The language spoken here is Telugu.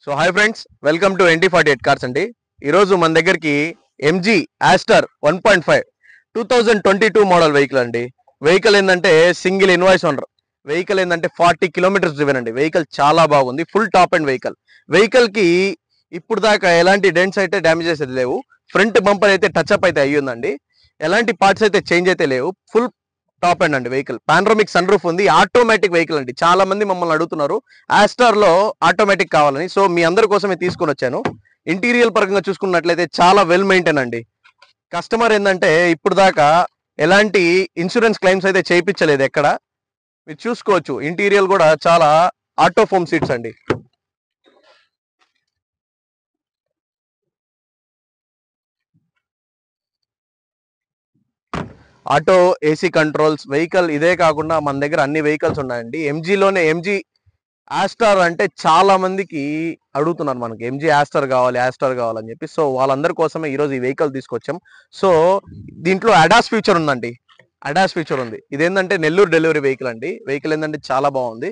So hi friends, welcome to NT48 cars అండి. ఈరోజు మన దగ్గరికి ఎంజీ ఆస్టర్ 1.5 2022 మోడల్ వెహికల్ అండి. వెహికల్ ఏంటంటే సింగిల్ ఇన్వాయిస్ ఓనర్. వెహికల్ ఏంటంటే 40 కిలోమీటర్స్ డ్రివెన్ అండి. వెహికల్ చాలా బాగుంది, ఫుల్ టాప్ అండ్ వెహికల్కి ఇప్పుడు దాకా ఎలాంటి డెంట్స్ అయితే డ్యామేజెస్ అయితే లేవు. ఫ్రంట్ బంపర్ అయితే టచ్అప్ అయితే అయ్యిందండి. ఎలాంటి పార్ట్స్ అయితే చేంజ్ అయితే లేవు. ఫుల్ టాప్ అండ్ అండి వెహికల్. పానరోమిక్ సన్ రూఫ్ ఉంది. ఆటోమేటిక్ వెహికల్ అండి. చాలా మంది మమ్మల్ని అడుగుతున్నారు ఆస్టార్ లో ఆటోమేటిక్ కావాలని. సో మీ అందరి కోసమే తీసుకొని వచ్చాను. ఇంటీరియర్ పరంగా చూసుకున్నట్లయితే చాలా వెల్ మెయింటైన్ అండి. కస్టమర్ ఏంటంటే ఇప్పుడు దాకా ఎలాంటి ఇన్సూరెన్స్ క్లెయిమ్స్ అయితే చేయించలేదు ఎక్కడ. మీరు చూసుకోవచ్చు, ఇంటీరియర్ కూడా చాలా ఆటో ఫోమ్ సీట్స్ అండి. Auto AC controls vehicle. ఇదే కాకుండా మన దగ్గర అన్ని వెహికల్స్ ఉన్నాయండి. ఎంజీలోనే ఎంజీ ఆస్టార్ అంటే చాలా మందికి అడుగుతున్నారు, మనకి ఎంజీ ఆస్టార్ కావాలని చెప్పి. సో వాళ్ళందరి కోసమే ఈరోజు ఈ వెహికల్ తీసుకొచ్చాం. సో దీంట్లో అడాస్ ఫ్యూచర్ ఉందండి. అడాస్ ఫ్యూచర్ ఉంది. ఇదేంటంటే నెల్లూరు డెలివరీ వెహికల్ అండి. వెహికల్ ఏంటంటే చాలా బాగుంది.